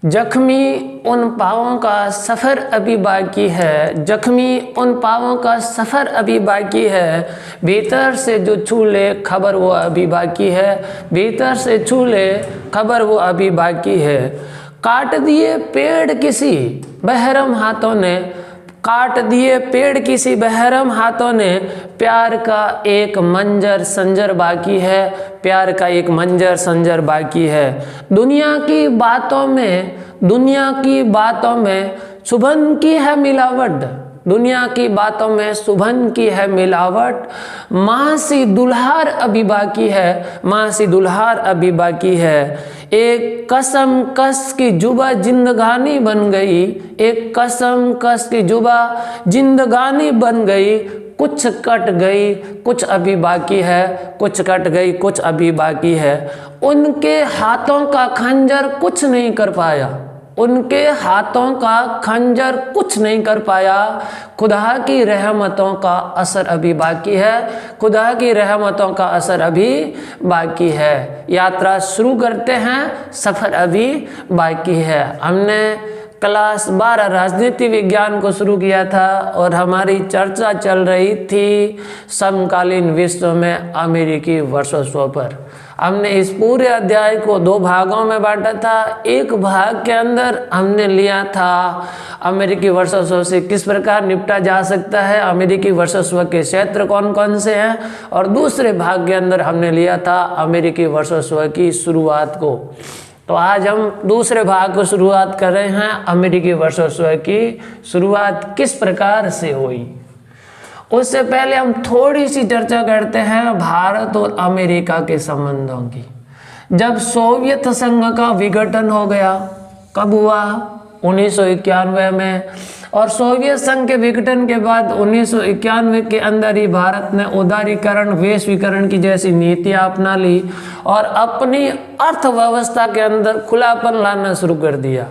जख्मी उन पाँवों का सफ़र अभी बाकी है, जख्मी उन पाँवों का सफ़र अभी बाकी है, भीतर से जो छू ले खबर वो अभी बाकी है, भीतर से छू ले खबर वो अभी बाकी है। काट दिए पेड़ किसी बेहरम हाथों ने, काट दिए पेड़ किसी बेहरम हाथों ने, प्यार का एक मंजर संजर बाकी है, प्यार का एक मंजर संजर बाकी है। दुनिया की बातों में सुबह की है मिलावट, दुनिया की बातों में सुबह की है मिलावट, माँ सी दुल्हार अभी बाकी है, माँ सी दुल्हार अभी बाकी है। एक कसम कस की जुबा जिंदगानी बन गई, एक कसम कस की जुबा जिंदगानी बन गई, कुछ कट गई कुछ अभी बाकी है, कुछ कट गई कुछ अभी बाकी है। उनके हाथों का खंजर कुछ नहीं कर पाया, उनके हाथों का खंजर कुछ नहीं कर पाया, खुदा की रहमतों का असर अभी बाकी है, खुदा की रहमतों का असर अभी बाकी है। यात्रा शुरू करते हैं, सफ़र अभी बाकी है। हमने क्लास 12 राजनीति विज्ञान को शुरू किया था और हमारी चर्चा चल रही थी समकालीन विश्व में अमेरिकी वर्चस्व पर। हमने इस पूरे अध्याय को 2 भागों में बांटा था। एक भाग के अंदर हमने लिया था अमेरिकी वर्चस्व से किस प्रकार निपटा जा सकता है, अमेरिकी वर्चस्व के क्षेत्र कौन कौन से हैं, और दूसरे भाग के अंदर हमने लिया था अमेरिकी वर्चस्व की शुरुआत को। तो आज हम दूसरे भाग को शुरुआत कर रहे हैं, अमेरिकी वर्चस्व की शुरुआत किस प्रकार से हुई। उससे पहले हम थोड़ी सी चर्चा करते हैं भारत और अमेरिका के संबंधों की। जब सोवियत संघ का विघटन हो गया, कब हुआ? 1991 में। और सोवियत संघ के विघटन के बाद 1991 के अंदर ही भारत ने उदारीकरण वैश्वीकरण की जैसी नीतियां अपना ली और अपनी अर्थव्यवस्था के अंदर खुलापन लाना शुरू कर दिया।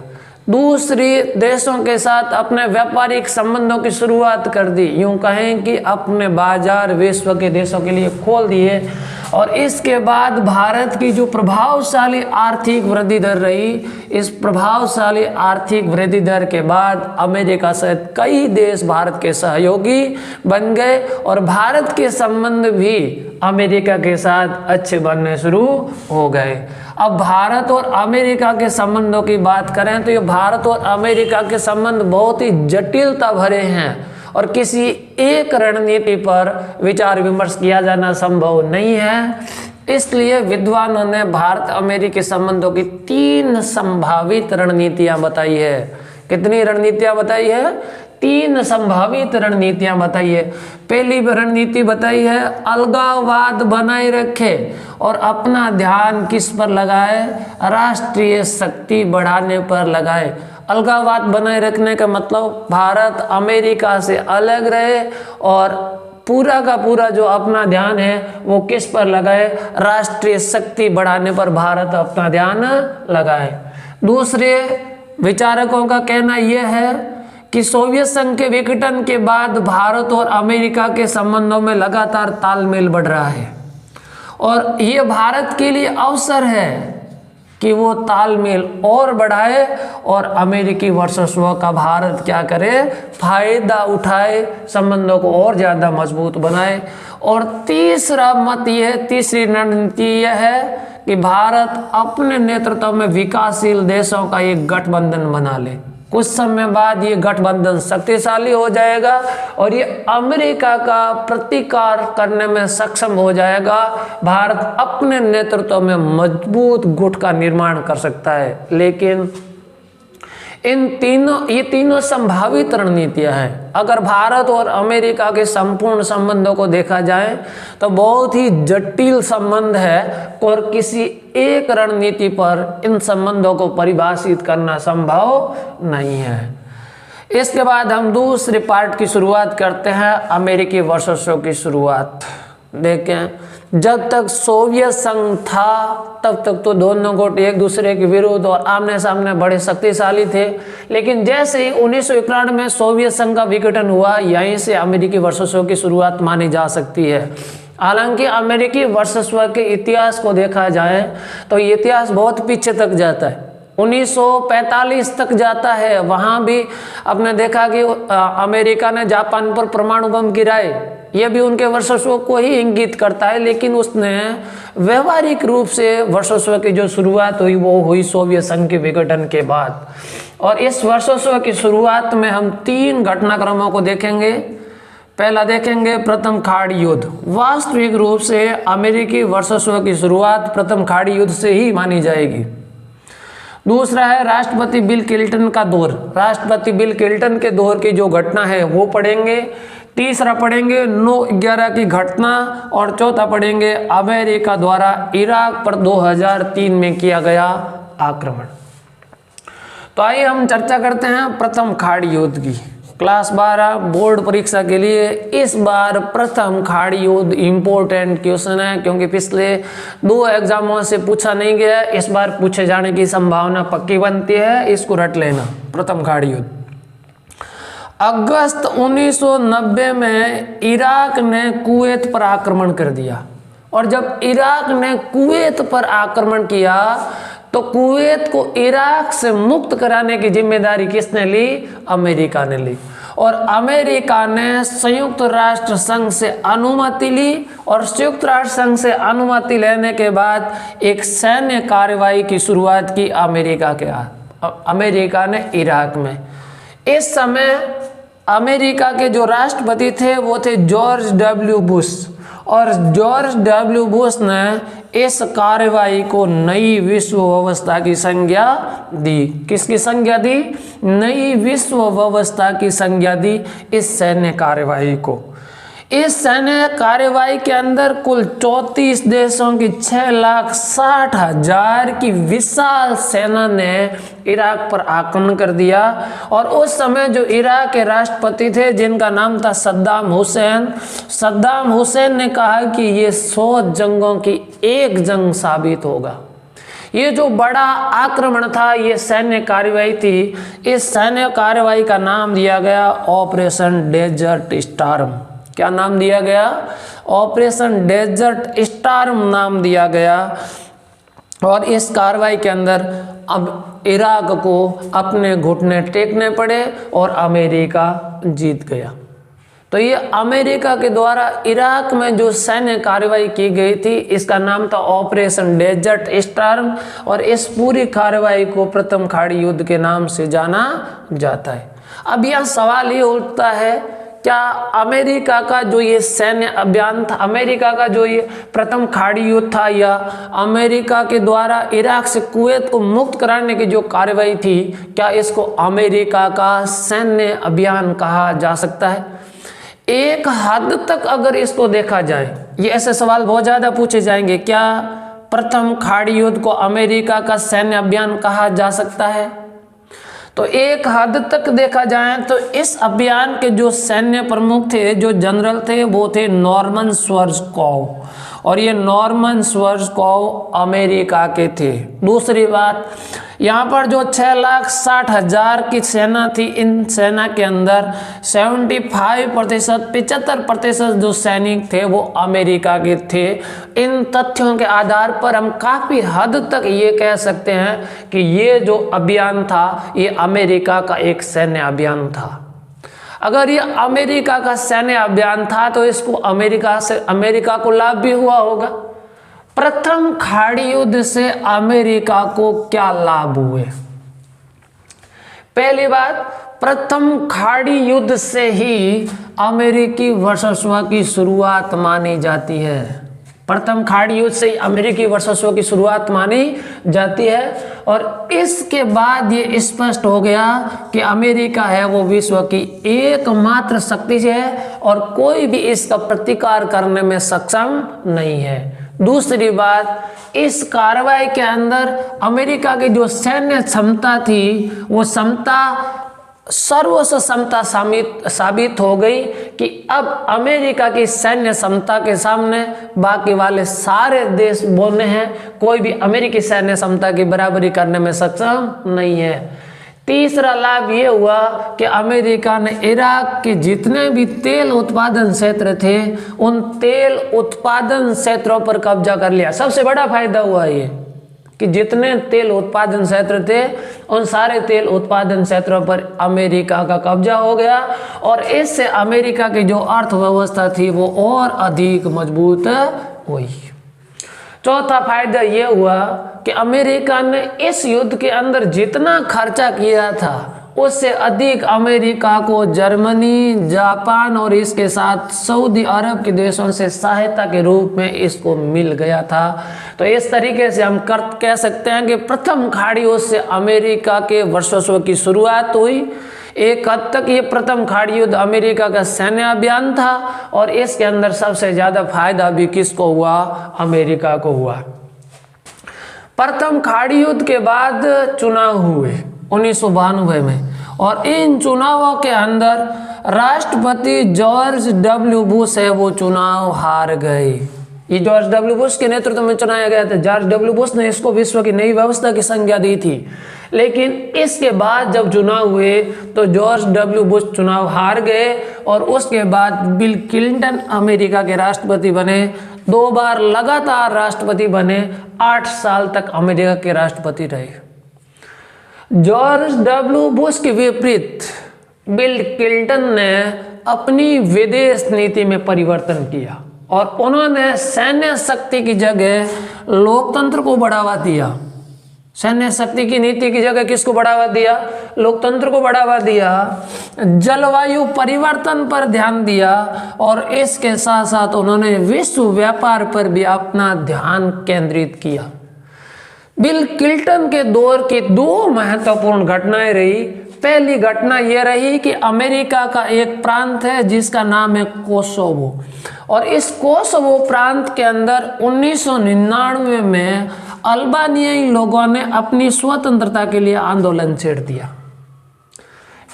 दूसरे देशों के साथ अपने व्यापारिक संबंधों की शुरुआत कर दी, यूं कहें कि अपने बाजार विश्व के देशों के लिए खोल दिए। और इसके बाद भारत की जो प्रभावशाली आर्थिक वृद्धि दर रही, इस प्रभावशाली आर्थिक वृद्धि दर के बाद अमेरिका सहित कई देश भारत के सहयोगी बन गए और भारत के संबंध भी अमेरिका के साथ अच्छे बनने शुरू हो गए। अब भारत और अमेरिका के संबंधों की बात करें तो ये भारत और अमेरिका के संबंध बहुत ही जटिलता भरे हैं और किसी एक रणनीति पर विचार विमर्श किया जाना संभव नहीं है। इसलिए विद्वानों ने भारत अमेरिकी संबंधों की 3 संभावित रणनीतियां बताई है। कितनी रणनीतियां बताई है? 3 संभावित रणनीतियां बताई है। पहली रणनीति बताई है अलगाववाद बनाए रखे और अपना ध्यान किस पर लगाए? राष्ट्रीय शक्ति बढ़ाने पर लगाए। अलगाववाद बनाए रखने का मतलब भारत अमेरिका से अलग रहे और पूरा का पूरा जो अपना ध्यान है वो किस पर लगाए? राष्ट्रीय शक्ति बढ़ाने पर भारत अपना ध्यान लगाए। दूसरे विचारकों का कहना यह है कि सोवियत संघ के विघटन के बाद भारत और अमेरिका के संबंधों में लगातार तालमेल बढ़ रहा है और ये भारत के लिए अवसर है कि वो तालमेल और बढ़ाए और अमेरिकी वर्चस्व का भारत क्या करे? फायदा उठाए, संबंधों को और ज़्यादा मजबूत बनाए। और तीसरा मत यह, तीसरी रणनीति यह है कि भारत अपने नेतृत्व में विकासशील देशों का एक गठबंधन बना ले। कुछ समय बाद ये गठबंधन शक्तिशाली हो जाएगा और ये अमेरिका का प्रतिकार करने में सक्षम हो जाएगा। भारत अपने नेतृत्व में मजबूत गुट का निर्माण कर सकता है। लेकिन ये तीनों संभावित रणनीतियां हैं। अगर भारत और अमेरिका के संपूर्ण संबंधों को देखा जाए तो बहुत ही जटिल संबंध है और किसी एक रणनीति पर इन संबंधों को परिभाषित करना संभव नहीं है। इसके बाद हम दूसरे पार्ट की शुरुआत करते हैं, अमेरिकी वर्चस्व की शुरुआत। देखें, जब तक सोवियत संघ था तब तक तो दोनों गुट एक दूसरे के विरुद्ध और आमने सामने बड़े शक्तिशाली थे। लेकिन जैसे ही 1991 में सोवियत संघ का विघटन हुआ, यहीं से अमेरिकी वर्चस्व की शुरुआत मानी जा सकती है। हालांकि अमेरिकी वर्चस्व के इतिहास को देखा जाए तो इतिहास बहुत पीछे तक जाता है। 1945 तक जाता है। वहाँ भी आपने देखा कि अमेरिका ने जापान पर परमाणु बम गिराए, यह भी उनके वर्चस्व को ही इंगित करता है। लेकिन उसने व्यवहारिक रूप से वर्चस्व की जो शुरुआत हुई वो हुई सोवियत संघ के विघटन के बाद। और इस वर्चस्व की शुरुआत में हम 3 घटनाक्रमों को देखेंगे। पहला देखेंगे प्रथम खाड़ी युद्ध। वास्तविक रूप से अमेरिकी वर्चस्व की शुरुआत प्रथम खाड़ी युद्ध से ही मानी जाएगी। दूसरा है राष्ट्रपति बिल क्लिंटन का दौर। राष्ट्रपति बिल क्लिंटन के दौर की जो घटना है वो पढ़ेंगे। तीसरा पढ़ेंगे 9/11 की घटना और चौथा पढ़ेंगे अमेरिका द्वारा इराक पर 2003 में किया गया आक्रमण। तो आइए हम चर्चा करते हैं प्रथम खाड़ी युद्ध की। क्लास 12 बोर्ड परीक्षा के लिए इस बार प्रथम खाड़ी युद्ध इम्पोर्टेंट क्वेश्चन है, क्योंकि पिछले 2 एग्जामों से पूछा नहीं गया, इस बार पूछे जाने की संभावना पक्की बनती है, इसको रट लेना। प्रथम खाड़ी युद्ध अगस्त 1990 में इराक ने कुवैत पर आक्रमण कर दिया। और जब इराक ने कुवैत पर आक्रमण किया तो कुवैत को इराक से मुक्त कराने की जिम्मेदारी किसने ली? अमेरिका ने ली। और अमेरिका ने संयुक्त राष्ट्र संघ से अनुमति ली और संयुक्त राष्ट्र संघ से अनुमति लेने के बाद एक सैन्य कार्रवाई की शुरुआत की अमेरिका ने इराक में। इस समय अमेरिका के जो राष्ट्रपति थे वो थे जॉर्ज डब्ल्यू बुश। और जॉर्ज डब्ल्यू बुश ने इस कार्रवाई को नई विश्व व्यवस्था की संज्ञा दी। किसकी संज्ञा दी? नई विश्व व्यवस्था की संज्ञा दी इस सैन्य कार्रवाई को। इस सैन्य कार्रवाई के अंदर कुल 34 देशों की 6,60,000 की विशाल सेना ने इराक पर आक्रमण कर दिया। और उस समय जो इराक के राष्ट्रपति थे जिनका नाम था सद्दाम हुसैन ने कहा कि ये 100 जंगों की एक जंग साबित होगा। ये जो बड़ा आक्रमण था, ये सैन्य कार्रवाई थी। इस सैन्य कार्रवाई का नाम दिया गया ऑपरेशन डेजर्ट स्टॉर्म। क्या नाम दिया गया? ऑपरेशन डेजर्ट स्टॉर्म नाम दिया गया। और इस कार्रवाई के अंदर अब इराक को अपने घुटने टेकने पड़े और अमेरिका जीत गया। तो ये अमेरिका के द्वारा इराक में जो सैन्य कार्रवाई की गई थी इसका नाम था ऑपरेशन डेजर्ट स्टॉर्म। और इस पूरी कार्रवाई को प्रथम खाड़ी युद्ध के नाम से जाना जाता है। अब यह सवाल ये उठता है, क्या अमेरिका का जो ये सैन्य अभियान था, अमेरिका का जो ये प्रथम खाड़ी युद्ध था, या अमेरिका के द्वारा इराक से कुवैत को मुक्त कराने की जो कार्रवाई थी, क्या इसको अमेरिका का सैन्य अभियान कहा जा सकता है? एक हद तक अगर इसको देखा जाए, ये ऐसे सवाल बहुत ज़्यादा पूछे जाएंगे, क्या प्रथम खाड़ी युद्ध को अमेरिका का सैन्य अभियान कहा जा सकता है? तो एक हद तक देखा जाए तो इस अभियान के जो सैन्य प्रमुख थे, जो जनरल थे, वो थे नॉर्मन श्वार्ज़कॉफ। और ये नॉर्मन श्वार्ज़कॉफ अमेरिका के थे। दूसरी बात, यहाँ पर जो 6,60,000 की सेना थी, इन सेना के अंदर 75% जो सैनिक थे वो अमेरिका के थे। इन तथ्यों के आधार पर हम काफ़ी हद तक ये कह सकते हैं कि ये जो अभियान था ये अमेरिका का एक सैन्य अभियान था। अगर ये अमेरिका का सैन्य अभियान था तो इसको अमेरिका को लाभ भी हुआ होगा। प्रथम खाड़ी युद्ध से अमेरिका को क्या लाभ हुए? पहली बात, प्रथम खाड़ी युद्ध से ही अमेरिकी वर्चस्व की शुरुआत मानी जाती है। प्रथम खाड़ी युद्ध से ही अमेरिकी वर्चस्व की शुरुआत मानी जाती है। और इसके बाद ये स्पष्ट हो गया कि अमेरिका है वो विश्व की एकमात्र शक्ति है और कोई भी इसका प्रतिकार करने में सक्षम नहीं है। दूसरी बात, इस कार्रवाई के अंदर अमेरिका की जो सैन्य क्षमता थी वो क्षमता सर्वस्व क्षमता साबित हो गई कि अब अमेरिका की सैन्य क्षमता के सामने बाकी वाले सारे देश बोलने हैं, कोई भी अमेरिकी सैन्य क्षमता की बराबरी करने में सक्षम नहीं है। तीसरा लाभ ये हुआ कि अमेरिका ने इराक के जितने भी तेल उत्पादन क्षेत्र थे उन तेल उत्पादन क्षेत्रों पर कब्जा कर लिया। सबसे बड़ा फायदा हुआ ये कि जितने तेल उत्पादन क्षेत्र थे उन सारे तेल उत्पादन क्षेत्रों पर अमेरिका का कब्जा हो गया और इससे अमेरिका की जो अर्थव्यवस्था थी वो और अधिक मजबूत हुई। चौथा फायदा ये हुआ कि अमेरिका ने इस युद्ध के अंदर जितना खर्चा किया था उससे अधिक अमेरिका को जर्मनी, जापान और इसके साथ सऊदी अरब के देशों से सहायता के रूप में इसको मिल गया था। तो इस तरीके से हम कह सकते हैं कि प्रथम खाड़ी युद्ध से अमेरिका के वर्चस्व की शुरुआत हुई। एक हद तक ये प्रथम खाड़ी युद्ध अमेरिका का सैन्य अभियान था और इसके अंदर सबसे ज़्यादा फायदा भी किसको हुआ? अमेरिका को हुआ। प्रथम खाड़ी युद्ध के बाद चुनाव हुए 1992 में और इन चुनावों के अंदर राष्ट्रपति जॉर्ज डब्ल्यू बुश है वो चुनाव हार गए। ये जॉर्ज डब्ल्यू बुश के नेतृत्व में चुनाया गया था। जॉर्ज डब्ल्यू बुश ने इसको विश्व की नई व्यवस्था की संज्ञा दी थी, लेकिन इसके बाद जब चुनाव हुए तो जॉर्ज डब्ल्यू बुश चुनाव हार गए और उसके बाद बिल क्लिंटन अमेरिका के राष्ट्रपति बने। 2 बार लगातार राष्ट्रपति बने, 8 साल तक अमेरिका के राष्ट्रपति रहे। जॉर्ज डब्ल्यू बुश के विपरीत बिल क्लिंटन ने अपनी विदेश नीति में परिवर्तन किया और उन्होंने सैन्य शक्ति की जगह लोकतंत्र को बढ़ावा दिया। सैन्य शक्ति की नीति की जगह किसको बढ़ावा दिया? लोकतंत्र को बढ़ावा दिया। जलवायु परिवर्तन पर ध्यान दिया और इसके साथ साथ उन्होंने विश्व व्यापार पर भी अपना ध्यान केंद्रित किया। बिल क्लिंटन के दौर की 2 महत्वपूर्ण घटनाएं रही। पहली घटना यह रही कि अमेरिका का एक प्रांत है जिसका नाम है कोसोवो और इस कोसोवो प्रांत के अंदर 1999 में अल्बानियाई लोगों ने अपनी स्वतंत्रता के लिए आंदोलन छेड़ दिया।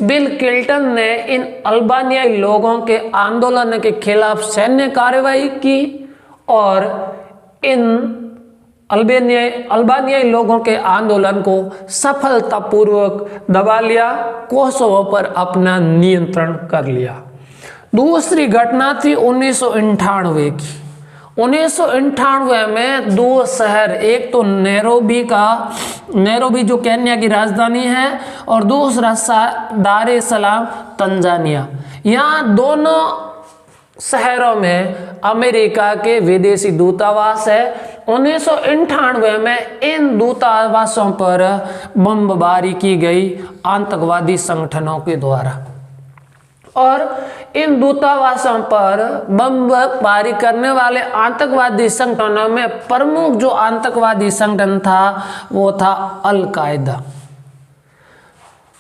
बिल क्लिंटन ने इन अल्बानियाई लोगों के आंदोलन के खिलाफ सैन्य कार्रवाई की और इन अल्बानियाई लोगों के आंदोलन को सफलतापूर्वक दबा लिया, कोसोवो पर अपना नियंत्रण कर लिया। दूसरी घटना थी 1998 की। 1998 में 2 शहर, एक तो नैरोबी जो केन्या की राजधानी है और दूसरा दार ए सलाम तंजानिया। यहाँ दोनों शहरों में अमेरिका के विदेशी दूतावास है। 1998 में इन दूतावासों पर बमबारी की गई आतंकवादी संगठनों के द्वारा और इन दूतावासों पर बमबारी करने वाले आतंकवादी संगठनों में प्रमुख जो आतंकवादी संगठन था वो था अल कायदा।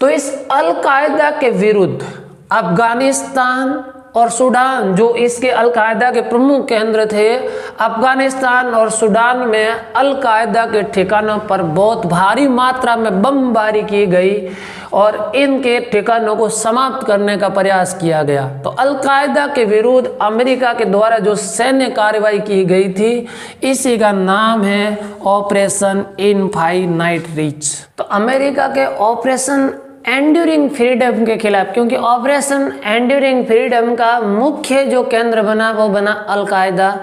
तो इस अल कायदा के विरुद्ध अफगानिस्तान और सूडान जो इसके अल कायदा के प्रमुख केंद्र थे, अफगानिस्तान और सूडान में अल कायदा के ठिकानों पर बहुत भारी मात्रा में बमबारी की गई और इनके ठिकानों को समाप्त करने का प्रयास किया गया। तो अल कायदा के विरुद्ध अमेरिका के द्वारा जो सैन्य कार्रवाई की गई थी इसी का नाम है ऑपरेशन इनफाइनाइट रीच। तो अमेरिका के ऑपरेशन एंड्यूरिंग फ्रीडम के खिलाफ, क्योंकि ऑपरेशन एंड्यूरिंग फ्रीडम का मुख्य जो केंद्र बना वो बना अल कायदा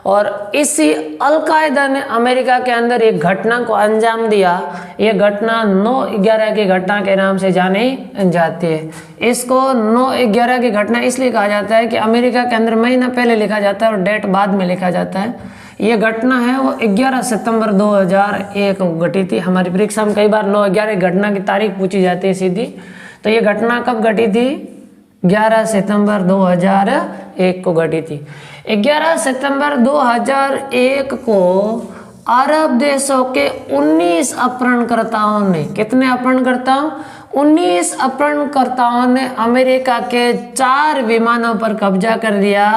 और इसी अल कायदा ने अमेरिका के अंदर एक घटना को अंजाम दिया। ये घटना 9/11 की घटना के नाम से जानी जाती है। इसको 9/11 की घटना इसलिए कहा जाता है कि अमेरिका के अंदर महीना पहले लिखा जाता है और डेट बाद में लिखा जाता है। ये घटना है वो 11 सितंबर 2001 को घटी थी। हमारी परीक्षा में कई बार 9/11 घटना की तारीख पूछी जाती है सीधी। तो ये घटना कब घटी थी? 11 सितंबर 2001 को घटी थी। 11 सितंबर 2001 को अरब देशों के 19 अपहरणकर्ताओं ने, कितने अपहरणकर्ताओं? 19 अपहरणकर्ताओं ने अमेरिका के 4 विमानों पर कब्जा कर लिया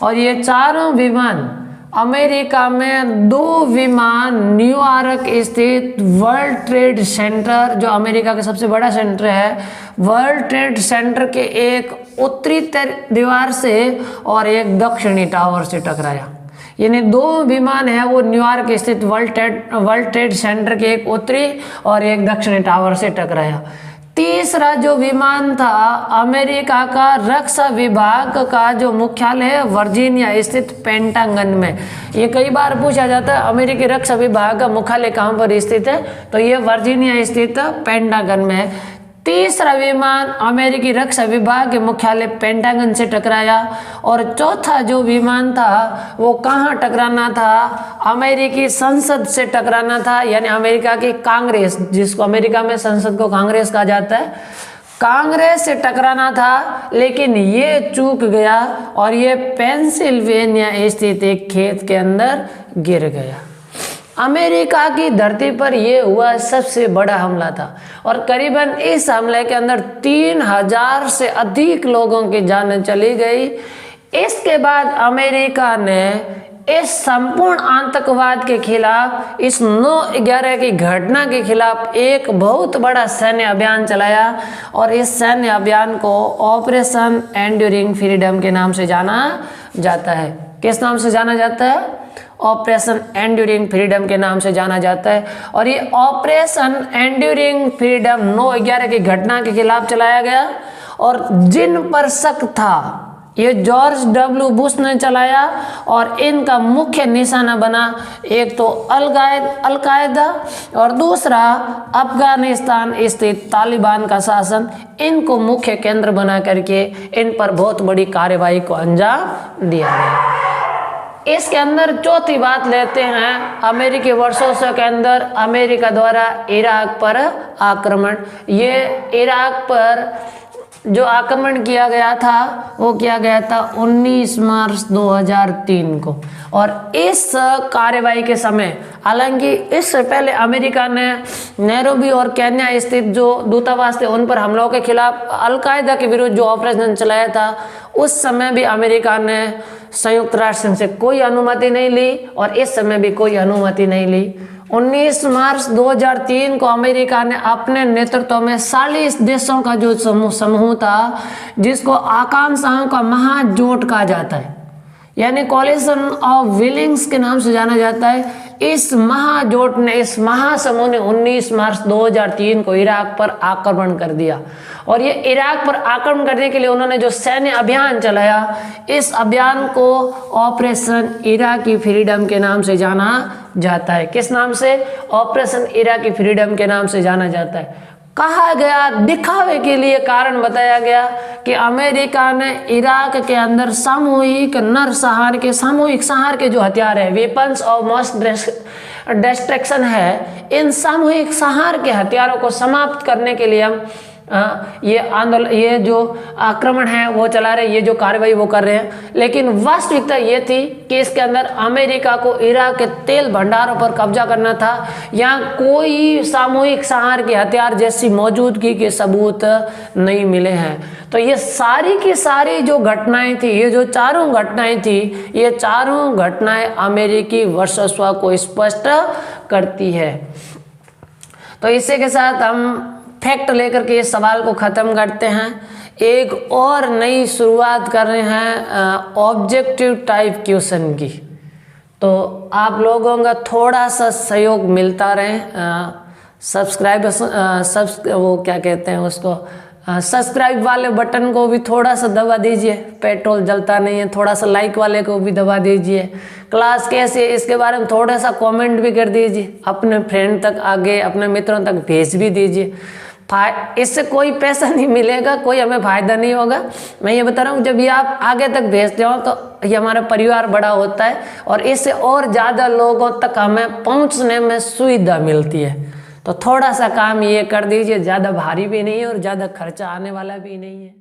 और ये चारों विमान अमेरिका में 2 विमान न्यूयॉर्क स्थित वर्ल्ड ट्रेड सेंटर, जो अमेरिका का सबसे बड़ा सेंटर है, वर्ल्ड ट्रेड सेंटर के एक उत्तरी दीवार से और एक दक्षिणी टावर से टकराया। यानी 2 विमान है वो न्यूयॉर्क स्थित वर्ल्ड ट्रेड सेंटर के एक उत्तरी और एक दक्षिणी टावर से टकराया। तीसरा जो विमान था अमेरिका का रक्षा विभाग का जो मुख्यालय है वर्जीनिया स्थित पेंटागन में। ये कई बार पूछा जाता है अमेरिकी रक्षा विभाग का मुख्यालय कहाँ पर स्थित है, तो ये वर्जीनिया स्थित पेंटागन में है। तीसरा विमान अमेरिकी रक्षा विभाग के मुख्यालय पेंटागन से टकराया। और चौथा जो विमान था वो कहाँ टकराना था, अमेरिकी संसद से टकराना था, यानी अमेरिका की कांग्रेस, जिसको अमेरिका में संसद को कांग्रेस कहा जाता है, कांग्रेस से टकराना था। लेकिन ये चूक गया और ये पेंसिल्वेनिया स्थित एक खेत के अंदर गिर गया। अमेरिका की धरती पर यह हुआ सबसे बड़ा हमला था और करीबन इस हमले के अंदर 3000 से अधिक लोगों की जान चली गई। इसके बाद अमेरिका ने इस संपूर्ण आतंकवाद के खिलाफ, इस 9/11 की घटना के खिलाफ एक बहुत बड़ा सैन्य अभियान चलाया और इस सैन्य अभियान को ऑपरेशन एंड्यूरिंग फ्रीडम के नाम से जाना जाता है। किस नाम से जाना जाता है? ऑपरेशन एंड्यूरिंग फ्रीडम के नाम से जाना जाता है। और ये ऑपरेशन एंड्यूरिंग फ्रीडम 9/11 की घटना के खिलाफ चलाया गया और जिन पर शक था ये जॉर्ज डब्ल्यू बुश ने चलाया और इनका मुख्य निशाना बना एक तो अल-कायदा और दूसरा अफगानिस्तान स्थित तालिबान का शासन। इनको मुख्य केंद्र बना करके इन पर बहुत बड़ी कार्रवाई को अंजाम दिया गया। इसके अंदर चौथी बात लेते हैं, अमेरिकी वर्षों के अंदर अमेरिका द्वारा इराक पर आक्रमण। ये इराक पर जो आक्रमण किया गया था वो किया गया था 19 मार्च 2003 को। और इस कार्रवाई के समय, हालांकि इससे पहले अमेरिका ने नैरोबी और केन्या स्थित जो दूतावास थे उन पर हमलों के खिलाफ अल-कायदा के विरुद्ध जो ऑपरेशन चलाया था, उस समय भी अमेरिका ने संयुक्त राष्ट्र संघ से कोई अनुमति नहीं ली और इस समय भी कोई अनुमति नहीं ली। 19 मार्च 2003 को अमेरिका ने अपने नेतृत्व में 40 देशों का जो समूह था, जिसको आकांक्षाओं का महाजोट कहा जाता है, यानी कॉलिशन ऑफ विलिंग्स के नाम से जाना जाता है, इस महाजोट ने, इस महासमूह ने 19 मार्च 2003 को इराक पर आक्रमण कर दिया। और ये इराक पर आक्रमण करने के लिए उन्होंने जो सैन्य अभियान चलाया, इस अभियान को ऑपरेशन इराकी फ्रीडम के नाम से जाना जाता है। किस नाम से? ऑपरेशन इराकी फ्रीडम के नाम से जाना जाता है। कहा गया, दिखावे के लिए कारण बताया गया कि अमेरिका ने इराक के अंदर सामूहिक सामूहिक संहार के जो हथियार है, वेपन्स ऑफ मास डिस्ट्रक्शन है, इन सामूहिक संहार के हथियारों को समाप्त करने के लिए हम ये आंदोलन, ये जो आक्रमण है वो चला रहे, ये जो कार्रवाई वो कर रहे हैं। लेकिन वास्तविकता ये थी कि इसके अंदर अमेरिका को इराक के तेल भंडारों पर कब्जा करना था। यहाँ कोई सामूहिक संहार के हथियार जैसी मौजूदगी के सबूत नहीं मिले हैं। तो ये सारी की सारी जो घटनाएं थी, ये जो चारों घटनाएं थी, ये चारों घटनाएं अमेरिकी वर्चस्व को स्पष्ट करती है। तो इसी के साथ हम फैक्ट लेकर के इस सवाल को ख़त्म करते हैं। एक और नई शुरुआत कर रहे हैं ऑब्जेक्टिव टाइप क्वेश्चन की, तो आप लोगों का थोड़ा सा सहयोग मिलता रहे। वो क्या कहते हैं उसको, सब्सक्राइब वाले बटन को भी थोड़ा सा दबा दीजिए, पेट्रोल जलता नहीं है। थोड़ा सा लाइक वाले को भी दबा दीजिए। क्लास कैसे है इसके बारे में थोड़ा सा कमेंट भी कर दीजिए, अपने फ्रेंड तक आगे अपने मित्रों तक भेज भी दीजिए। इससे कोई पैसा नहीं मिलेगा, कोई हमें फ़ायदा नहीं होगा। मैं ये बता रहा हूँ, जब ये आप आगे तक भेजते हो तो ये हमारा परिवार बड़ा होता है और इससे और ज़्यादा लोगों तक हमें पहुँचने में सुविधा मिलती है। तो थोड़ा सा काम ये कर दीजिए, ज़्यादा भारी भी नहीं है और ज़्यादा खर्चा आने वाला भी नहीं है।